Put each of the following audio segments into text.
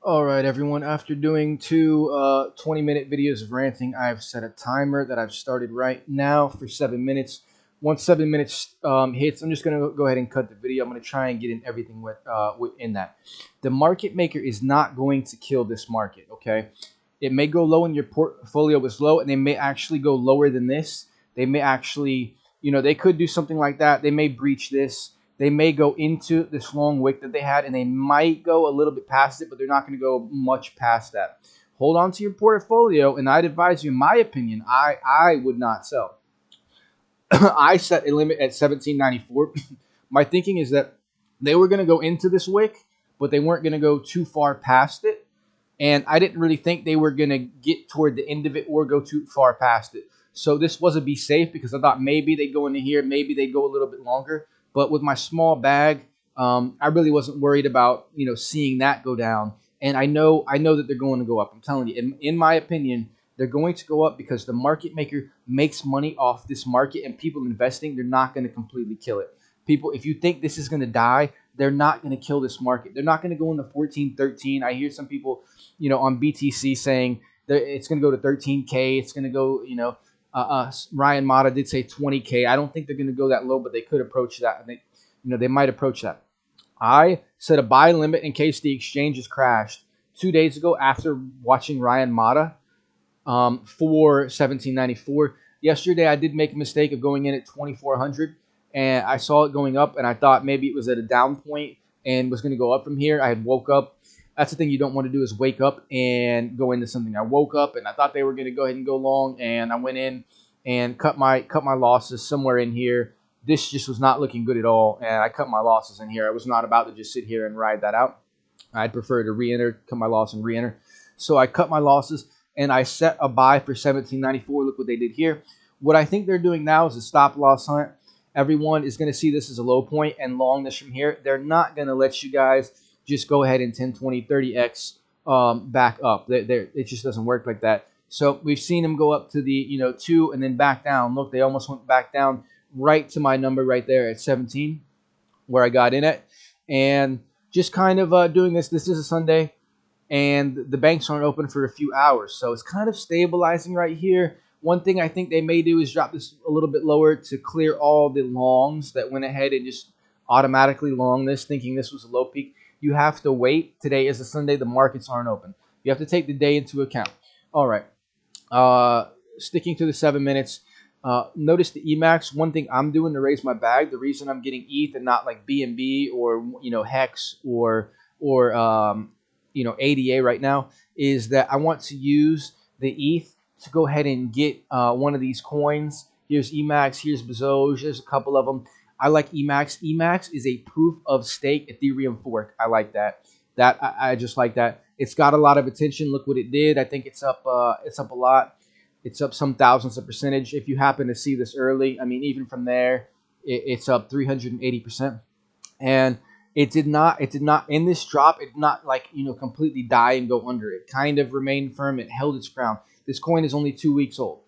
All right, everyone. After doing two 20-minute videos of ranting, I've set a timer that I've started right now for 7 minutes. Once 7 minutes hits, I'm just going to go ahead and cut the video. I'm going to try and get in everything within that. The market maker is not going to kill this market, okay? It may go low in your portfolio was low, and they may actually go lower than this. They may actually, they could do something like that. They may breach this. They may go into this long wick that they had, and they might go a little bit past it, but they're not going to go much past that. Hold on to your portfolio, and I'd advise you, in my opinion, I would not sell. I set a limit at 1794. My thinking is that they were going to go into this wick, but they weren't going to go too far past it. And I didn't really think they were going to get toward the end of it or go too far past it. So this was a be safe because I thought maybe they'd go into here, maybe they'd go a little bit longer. But with my small bag, I really wasn't worried about seeing that go down. And I know that they're going to go up. I'm telling you, in my opinion, they're going to go up because the market maker makes money off this market, and people investing, they're not going to completely kill it. People, if you think this is going to die, they're not going to kill this market. They're not going to go into 14, 13. I hear some people, on BTC saying that it's going to go to 13K. It's going to go, Ryan Mata did say 20K. I don't think they're going to go that low, but they could approach that. I think, they might approach that. I set a buy limit in case the exchanges crashed 2 days ago after watching Ryan Mata for 1794. Yesterday, I did make a mistake of going in at 2400, and I saw it going up, and I thought maybe it was at a down point and was going to go up from here. I had woke up. That's the thing you don't want to do, is wake up and go into something. I woke up and I thought they were going to go ahead and go long, and I went in and cut my losses somewhere in here. This just was not looking good at all, and I cut my losses in here. I was not about to just sit here and ride that out. I'd prefer to re-enter, cut my loss and re-enter. So I cut my losses, and I set a buy for 1794. Look what they did here. What I think they're doing now is a stop loss hunt. Everyone is going to see this as a low point and long this from here. They're not going to let you guys just go ahead and 10, 20, 30x back up. It just doesn't work like that. So we've seen them go up to the 2 and then back down. Look, they almost went back down right to my number right there at 17, where I got in it. And just kind of doing this. This is a Sunday, and the banks aren't open for a few hours. So it's kind of stabilizing right here. One thing I think they may do is drop this a little bit lower to clear all the longs that went ahead and just automatically long this, thinking this was a low peak. You have to wait. Today is a Sunday. The markets aren't open. You have to take the day into account. All right. Sticking to the 7 minutes. Notice the Emax. One thing I'm doing to raise my bag, the reason I'm getting ETH and not like BNB or Hex or ADA right now, is that I want to use the ETH to go ahead and get one of these coins. Here's Emax. Here's Bezoge. There's a couple of them. I like Emax. Emax is a proof of stake Ethereum fork. I like that. I just like that. It's got a lot of attention. Look what it did. I think it's up. It's up a lot. It's up some thousands of percentage. If you happen to see this early, I mean, even from there, it's up 380%. And it did not in this drop. It did not completely die and go under. It kind of remained firm. It held its ground. This coin is only 2 weeks old.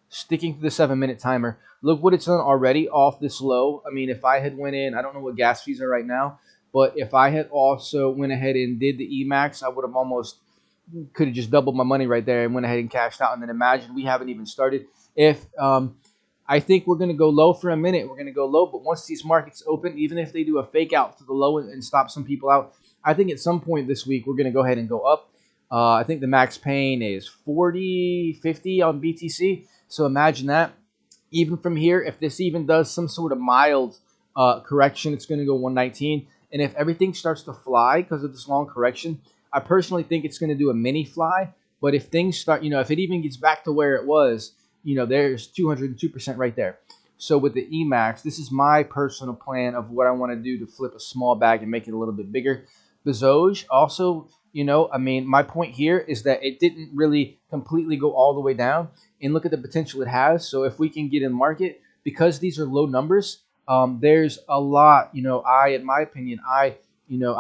Sticking to the 7-minute timer. Look what it's done already off this low. I mean, if I had went in, I don't know what gas fees are right now, but if I had also went ahead and did the Emax, I would have almost could have just doubled my money right there and went ahead and cashed out. And then imagine we haven't even started. If I think we're going to go low for a minute, we're going to go low, but once these markets open, even if they do a fake out to the low and stop some people out, I think at some point this week we're going to go ahead and go up. I think the max pain is 40, 50 on BTC. So imagine that. Even from here, if this even does some sort of mild correction, it's going to go 119. And if everything starts to fly because of this long correction, I personally think it's going to do a mini fly. But if things start, if it even gets back to where it was, there's 202% right there. So with the Emax, this is my personal plan of what I want to do to flip a small bag and make it a little bit bigger. Bezoge also, I mean, my point here is that it didn't really completely go all the way down, and look at the potential it has. So if we can get in market, because these are low numbers, there's a lot, in my opinion, I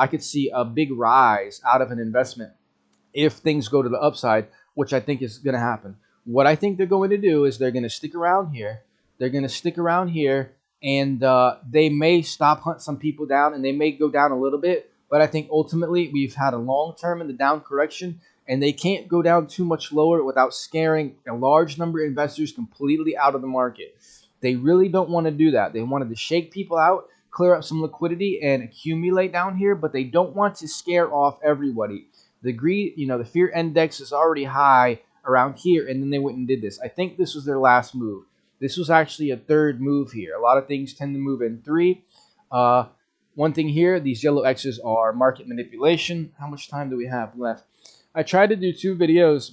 could see a big rise out of an investment if things go to the upside, which I think is going to happen. What I think they're going to do is they're going to stick around here. They're going to stick around here, and they may stop hunt some people down, and they may go down a little bit. but I think ultimately we've had a long term in the down correction, and they can't go down too much lower without scaring a large number of investors completely out of the market. They really don't want to do that. They wanted to shake people out, clear up some liquidity, and accumulate down here, but they don't want to scare off everybody. The greed, the fear index is already high around here, and then they went and did this. I think this was their last move. This was actually a third move here. A lot of things tend to move in three. One thing here, these yellow X's are market manipulation. How much time do we have left? I tried to do 2 videos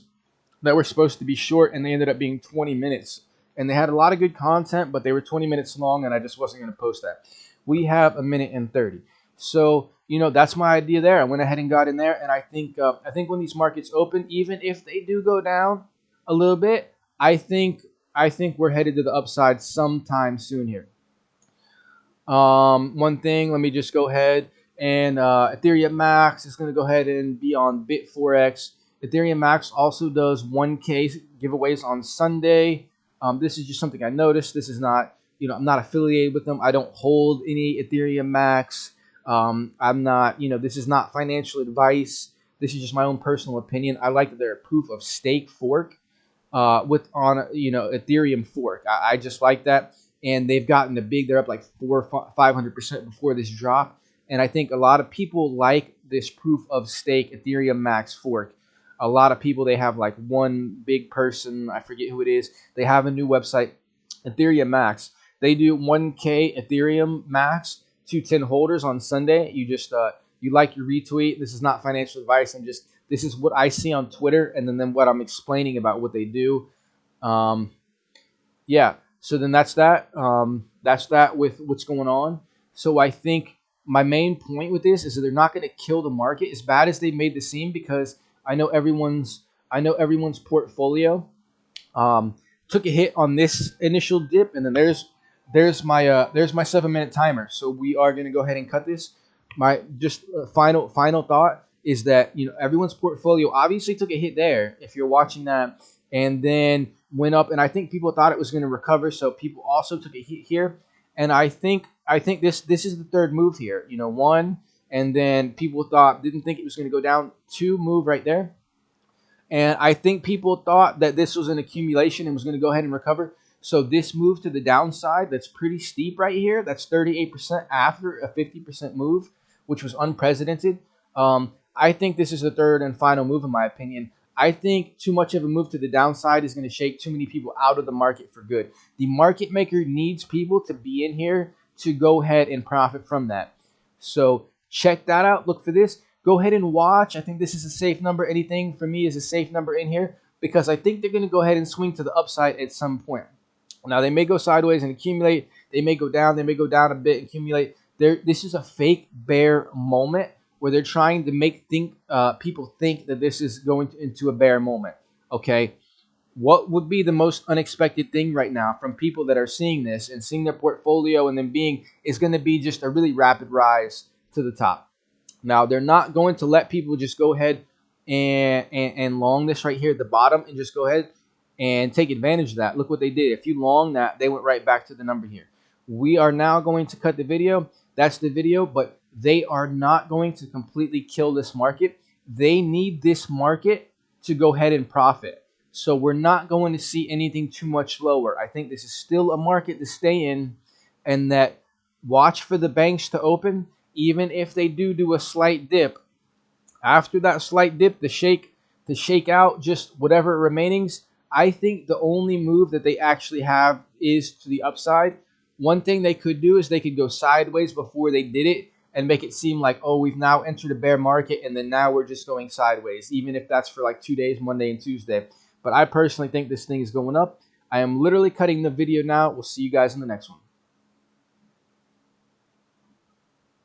that were supposed to be short, and they ended up being 20 minutes. And they had a lot of good content, but they were 20 minutes long, and I just wasn't going to post that. We have 1:30. So, that's my idea there. I went ahead and got in there, and I think when these markets open, even if they do go down a little bit, I think we're headed to the upside sometime soon here. One thing, let me just go ahead and Ethereum Max is going to go ahead and be on Bit4X. Ethereum Max also does 1K giveaways on Sunday. This is just something I noticed. This is not, I'm not affiliated with them. I don't hold any Ethereum Max. I'm not, this is not financial advice. This is just my own personal opinion. I like that they're a proof of stake fork on Ethereum fork. I just like that. And they've gotten the big, they're up like 500% before this drop. And I think a lot of people like this proof of stake Ethereum Max fork. A lot of people, they have like one big person, I forget who it is. They have a new website, Ethereum Max. They do 1K Ethereum Max to 10 holders on Sunday. You just, you like your retweet. This is not financial advice. This is what I see on Twitter, and then what I'm explaining about what they do. Yeah. So then that's that. That's that with what's going on. So I think my main point with this is that they're not going to kill the market as bad as they made the seem, because I know everyone's portfolio took a hit on this initial dip, and then there's my 7-minute timer. So we are going to go ahead and cut this. My just final thought is that everyone's portfolio obviously took a hit there if you're watching that, and then went up, and I think people thought it was going to recover, so people also took a hit here. And I think this is the third move here. One, and then people didn't think it was going to go down. 2, move right there. And I think people thought that this was an accumulation and was going to go ahead and recover. So this move to the downside, that's pretty steep right here. That's 38% after a 50% move, which was unprecedented. I think this is the third and final move, in my opinion. I think too much of a move to the downside is going to shake too many people out of the market for good. The market maker needs people to be in here to go ahead and profit from that. So check that out. Look for this. Go ahead and watch. I think this is a safe number. Anything for me is a safe number in here, because I think they're going to go ahead and swing to the upside at some point. Now, they may go sideways and accumulate. They may go down. They may go down a bit and accumulate. This is a fake bear moment, where they're trying to make people think that this is going into a bear moment. Okay, what would be the most unexpected thing right now from people that are seeing this and seeing their portfolio and then is going to be just a really rapid rise to the top. Now, they're not going to let people just go ahead and long this right here at the bottom and just go ahead and take advantage of that. Look what they did. If you long that, they went right back to the number here. We are now going to cut the video. That's the video, but they are not going to completely kill this market. They need this market to go ahead and profit. So we're not going to see anything too much lower. I think this is still a market to stay in, and that watch for the banks to open, even if they do a slight dip. After that slight dip, to shake out just whatever remainings, I think the only move that they actually have is to the upside. One thing they could do is they could go sideways before they did it and make it seem like, oh, we've now entered a bear market, and then now we're just going sideways, even if that's for like 2 days, Monday and Tuesday. But I personally think this thing is going up. I am literally cutting the video now. We'll see you guys in the next one.